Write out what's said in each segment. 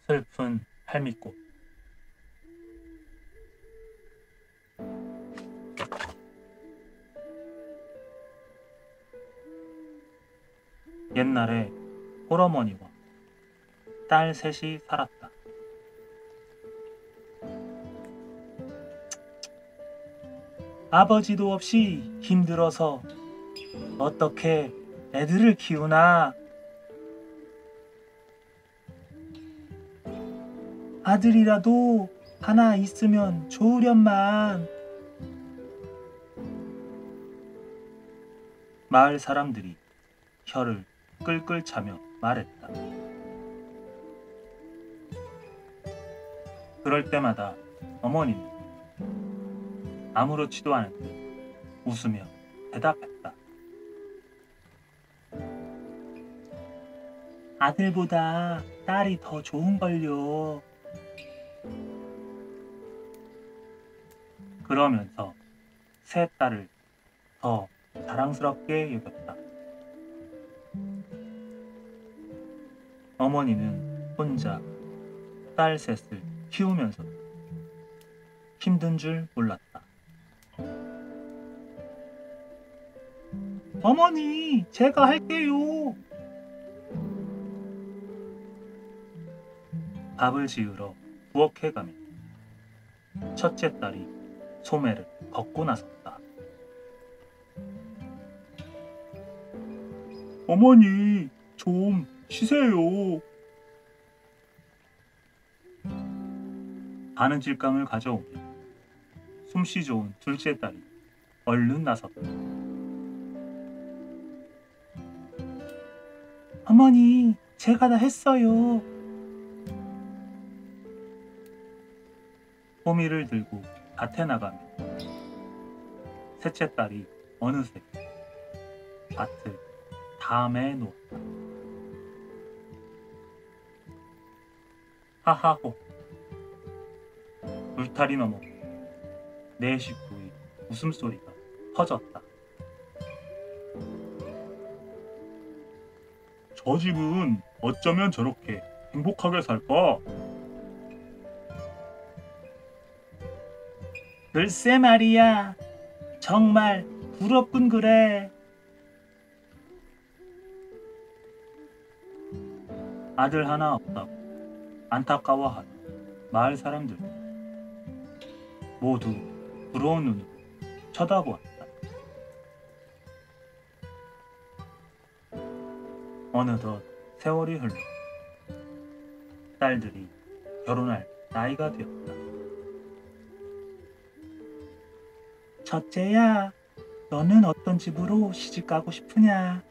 슬픈 할미꽃. 옛날에 홀어머니와 딸 셋이 살았다. 아버지도 없이 힘들어서 어떻게 애들을 키우나? 아들이라도 하나 있으면 좋으련만. 마을 사람들이 혀를 끌끌 차며 말했다. 그럴 때마다 어머니는 아무렇지도 않은 듯 웃으며 대답했다. 아들보다 딸이 더 좋은걸요. 그러면서 새 딸을 더 자랑스럽게 여겼다. 어머니는 혼자 딸 셋을 키우면서 힘든 줄 몰랐다. 어머니, 제가 할게요. 밥을 지으러 부엌에 가면 첫째 딸이 소매를 벗고 나섰다. 어머니, 좀 쉬세요. 바느질감을 가져오며 솜씨 좋은 둘째 딸이 얼른 나섰다. 어머니, 제가 다 했어요. 호미를 들고 밭에 나가며 셋째 딸이 어느새 밭을 다 매놓았다. 하하호. 울타리 너머 네 식구의 웃음소리가 퍼졌다. 저 집은 어쩌면 저렇게 행복하게 살까? 글쎄 말이야. 정말 부럽군 그래. 아들 하나 없다고 안타까워하는 마을 사람들 모두 부러운 눈으로 쳐다보았다. 어느덧 세월이 흘러 딸들이 결혼할 나이가 되었다. 첫째야, 너는 어떤 집으로 시집 가고 싶으냐?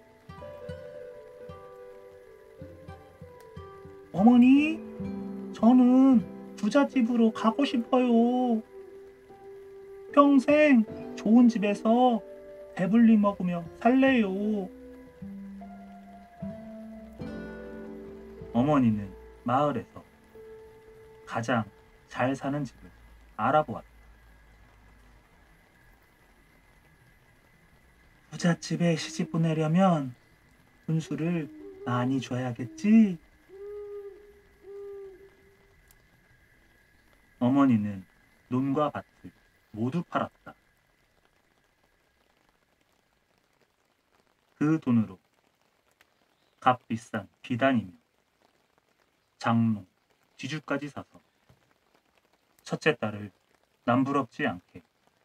어머니, 저는 부잣집으로 가고 싶어요. 평생 좋은 집에서 배불리 먹으며 살래요. 어머니는 마을에서 가장 잘 사는 집을 알아보았다. 부잣집에 시집 보내려면 분수를 많이 줘야겠지? 어머니는 논과 밭을 모두 팔았다. 그 돈으로 값비싼 비단이며 장롱, 지주까지 사서 첫째 딸을 남부럽지 않게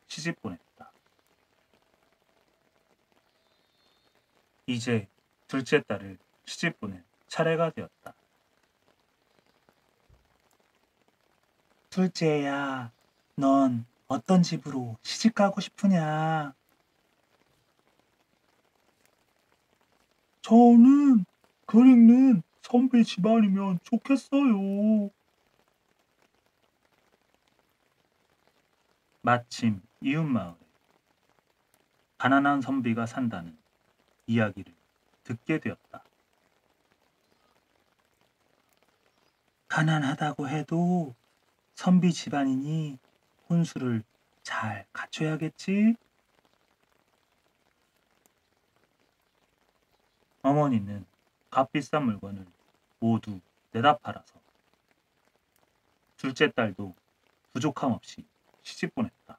시집 보냈다. 이제 둘째 딸을 시집 보낼 차례가 되었다. 둘째야, 넌 어떤 집으로 시집 가고 싶으냐? 저는 글 읽는 선비 집안이면 좋겠어요. 마침 이웃마을에 가난한 선비가 산다는 이야기를 듣게 되었다. 가난하다고 해도 선비 집안이니 혼수를 잘 갖춰야겠지? 어머니는 값비싼 물건을 모두 내다 팔아서 둘째 딸도 부족함 없이 시집 보냈다.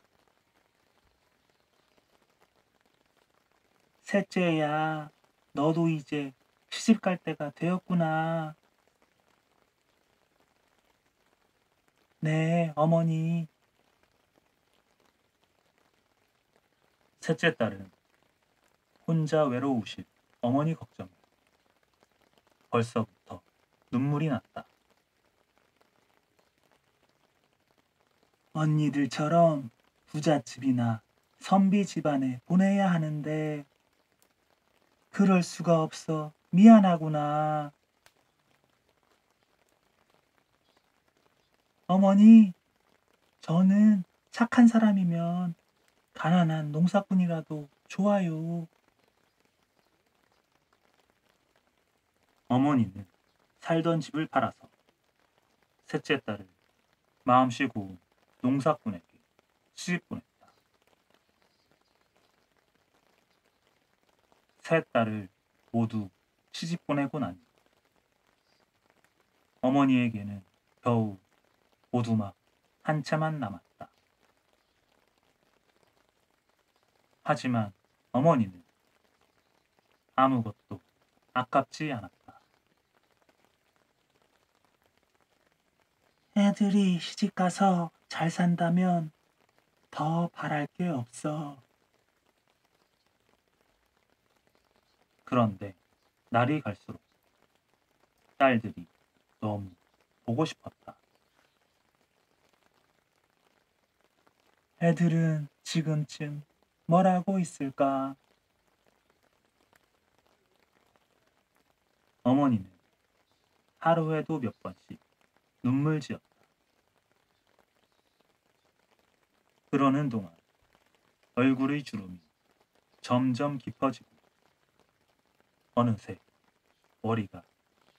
셋째야, 너도 이제 시집 갈 때가 되었구나. 네, 어머니. 셋째 딸은 혼자 외로우실 어머니 걱정에 벌써부터 눈물이 났다. 언니들처럼 부잣집이나 선비 집안에 보내야 하는데 그럴 수가 없어. 미안하구나. 어머니, 저는 착한 사람이면 가난한 농사꾼이라도 좋아요. 어머니는 살던 집을 팔아서 셋째 딸을 마음씨 고운 농사꾼에게 시집 보냈다. 세 딸을 모두 시집 보내고 나니 어머니에게는 겨우 오두막 한 채만 남았다. 하지만 어머니는 아무것도 아깝지 않았다. 애들이 시집가서 잘 산다면 더 바랄 게 없어. 그런데 날이 갈수록 딸들이 너무 보고 싶었다. 애들은 지금쯤 뭘 하고 있을까? 어머니는 하루에도 몇 번씩 눈물 지었다. 그러는 동안 얼굴의 주름이 점점 깊어지고 어느새 머리가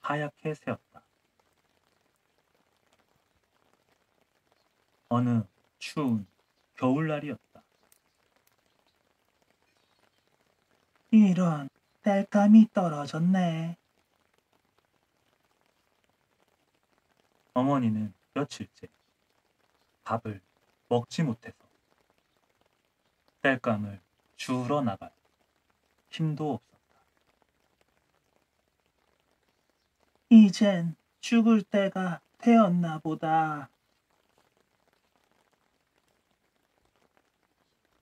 하얗게 새었다. 어느 추운 겨울날이었다. 이런, 땔감이 떨어졌네. 어머니는 며칠째 밥을 먹지 못해서 땔감을 주우러 나갈 힘도 없었다. 이젠 죽을 때가 되었나 보다.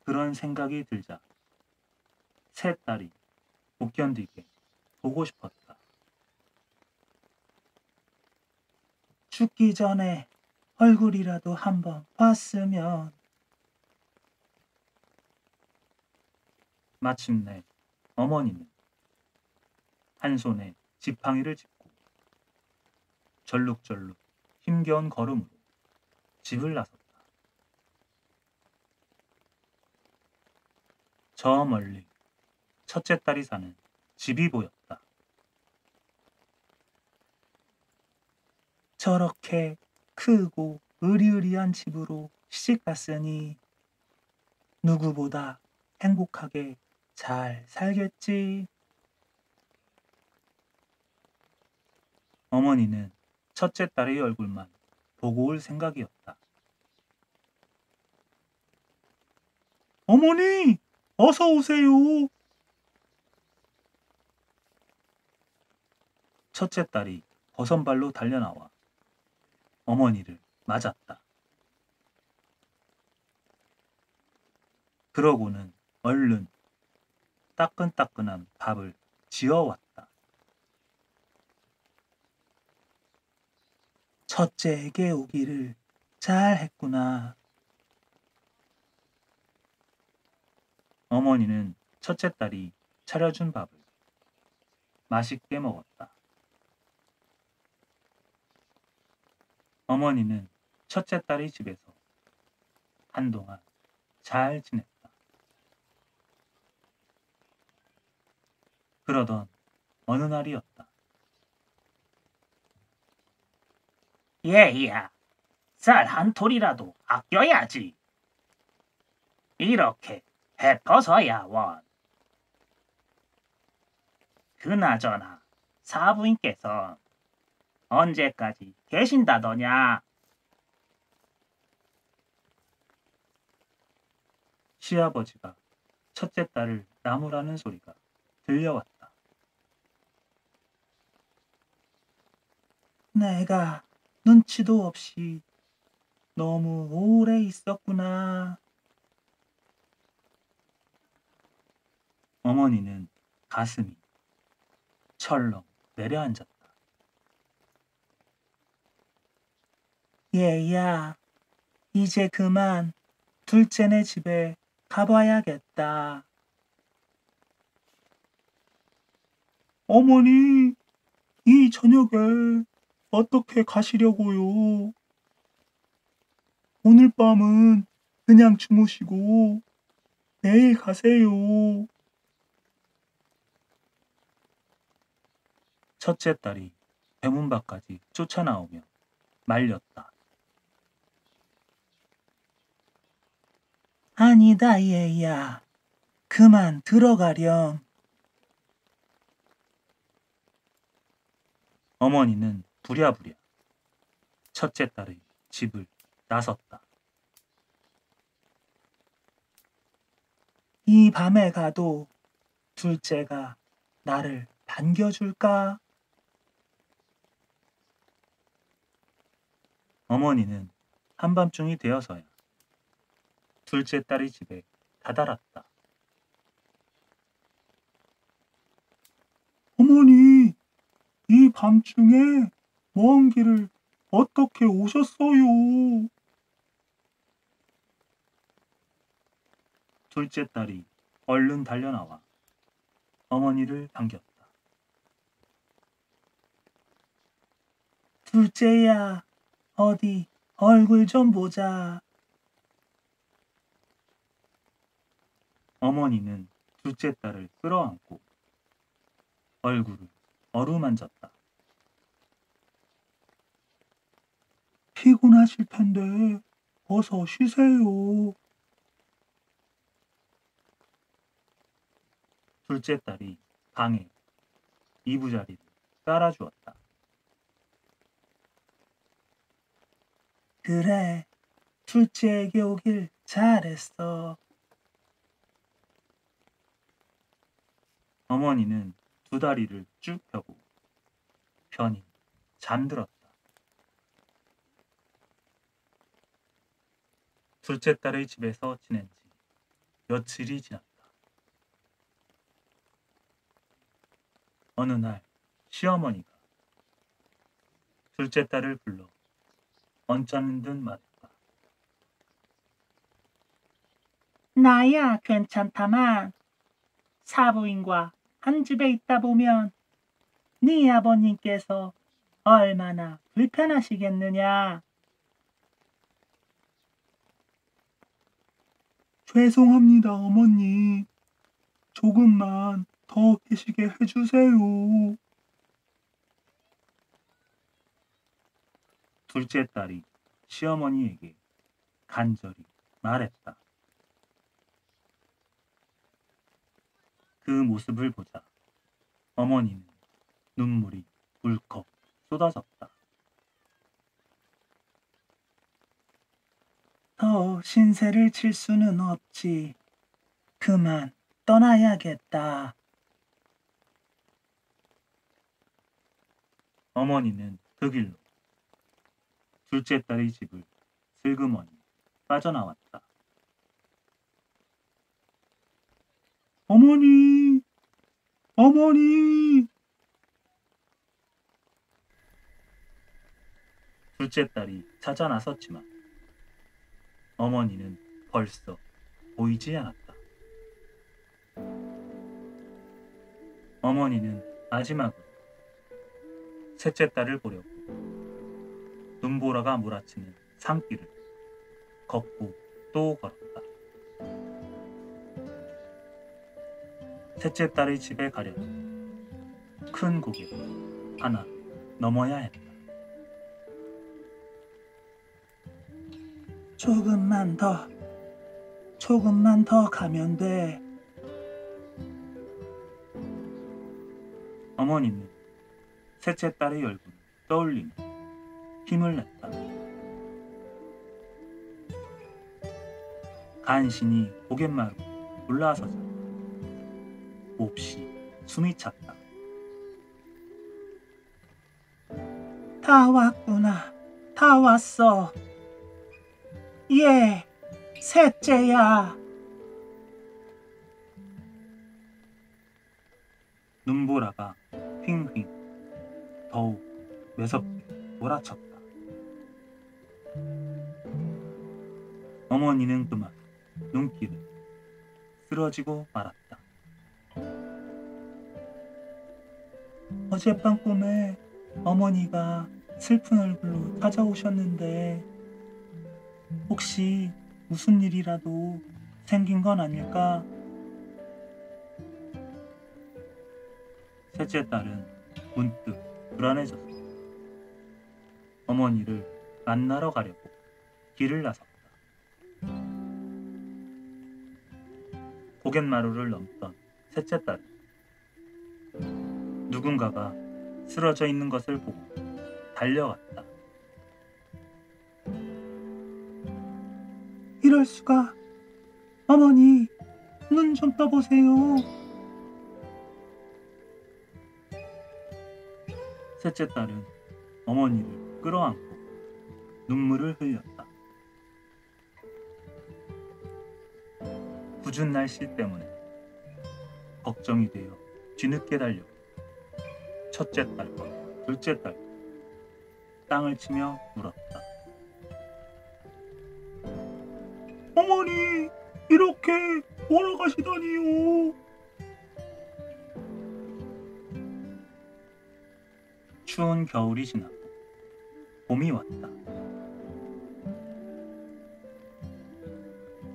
그런 생각이 들자 세 딸이 못 견디게 보고 싶었다. 죽기 전에 얼굴이라도 한번 봤으면. 마침내 어머니는 한 손에 지팡이를 짚고 절룩절룩 힘겨운 걸음으로 집을 나섰다. 저 멀리 첫째 딸이 사는 집이 보였다. 저렇게 크고 으리으리한 집으로 시집 갔으니 누구보다 행복하게 잘 살겠지. 어머니는 첫째 딸의 얼굴만 보고 올 생각이었다. 어머니, 어서 오세요. 첫째 딸이 버선발로 달려나와 어머니를 맞았다. 그러고는 얼른 따끈따끈한 밥을 지어왔다. 첫째에게 오기를 잘했구나. 어머니는 첫째 딸이 차려준 밥을 맛있게 먹었다. 어머니는 첫째 딸의 집에서 한동안 잘 지냈다. 그러던 어느 날이었다. 얘야, 쌀 한 톨이라도 아껴야지. 이렇게 베퍼서야 원. 그나저나 사부인께서 언제까지 계신다더냐? 시아버지가 첫째 딸을 나무라는 소리가 들려왔다. 내가 눈치도 없이 너무 오래 있었구나. 어머니는 가슴이 철렁 내려앉았다. 얘야, 이제 그만 둘째네 집에 가봐야겠다. 어머니, 이 저녁에 어떻게 가시려고요? 오늘 밤은 그냥 주무시고 내일 가세요. 첫째 딸이 대문 밖까지 쫓아나오며 말렸다. 아니다, 얘야. 그만 들어가렴. 어머니는 부랴부랴 첫째 딸의 집을 나섰다. 이 밤에 가도 둘째가 나를 반겨줄까? 어머니는 한밤중이 되어서야 둘째 딸의 집에 다다랐다. 어머니, 이 밤중에 먼 길을 어떻게 오셨어요? 둘째 딸이 얼른 달려나와 어머니를 반겼다. 둘째야, 어디 얼굴 좀 보자. 어머니는 둘째 딸을 끌어안고 얼굴을 어루만졌다. 피곤하실 텐데 어서 쉬세요. 둘째 딸이 방에 이부자리를 깔아주었다. 그래, 둘째에게 오길 잘했어. 어머니는 두 다리를 쭉 펴고 편히 잠들었다. 둘째 딸의 집에서 지낸 지 며칠이 지났다. 어느 날 시어머니가 둘째 딸을 불러 언짢은 듯 말했다. 나야 괜찮다만 사부인과 한 집에 있다 보면 네 아버님께서 얼마나 불편하시겠느냐. 죄송합니다, 어머니. 조금만 더 계시게 해주세요. 둘째 딸이 시어머니에게 간절히 말했다. 그 모습을 보자 어머니는 눈물이 울컥 쏟아졌다. 더 신세를 칠 수는 없지. 그만 떠나야겠다. 어머니는 그 길로 둘째 딸의 집을 슬그머니 빠져나왔다. 어머니! 어머니! 둘째 딸이 찾아 나섰지만 어머니는 벌써 보이지 않았다. 어머니는 마지막으로 셋째 딸을 보려고 눈보라가 몰아치는 산길을 걷고 또 걸었다. 셋째 딸의 집에 가려면 큰 고개를 하나 넘어야 했다. 조금만 더 가면 돼. 어머니는 셋째 딸의 얼굴을 떠올리며 힘을 냈다. 간신히 고갯마루 올라서자 몹시 숨이 찼다. 다 왔구나. 다 왔어. 예, 셋째야. 눈보라가 휘잉휘잉 더욱 매섭게 몰아쳤다. 어머니는 그만 눈길을 쓰러지고 말았다. 어젯밤 꿈에 어머니가 슬픈 얼굴로 찾아오셨는데 혹시 무슨 일이라도 생긴 건 아닐까? 셋째 딸은 문득 불안해졌다. 어머니를 만나러 가려고 길을 나섰다. 고갯마루를 넘던 셋째 딸은 누군가가 쓰러져 있는 것을 보고 달려갔다. 이럴 수가. 어머니, 눈 좀 떠보세요. 셋째 딸은 어머니를 끌어안고 눈물을 흘렸다. 궂은 날씨 때문에 걱정이 되어 뒤늦게 달려 첫째 딸과 둘째 딸 땅을 치며 울었다. 어머니, 이렇게 돌아가시다니요. 추운 겨울이 지나고 봄이 왔다.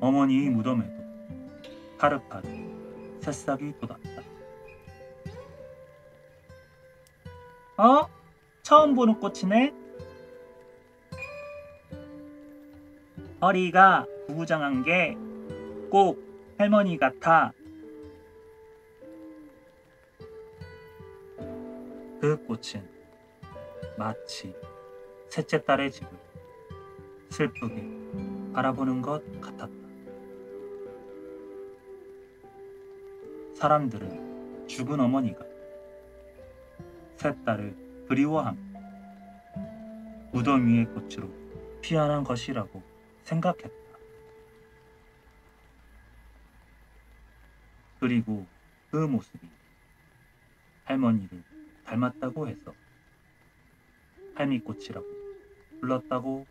어머니의 무덤에도 파릇파릇 새싹이 돋았다. 처음 보는 꽃이네. 허리가 구부정한 게 꼭 할머니 같아. 그 꽃은 마치 셋째 딸의 집을 슬프게 바라보는 것 같았다. 사람들은 죽은 어머니가 셋 딸을 그리워하며 무덤 위의 꽃으로 피어난 것이라고 생각했다. 그리고 그 모습이 할머니를 닮았다고 해서 할미꽃이라고 불렀다고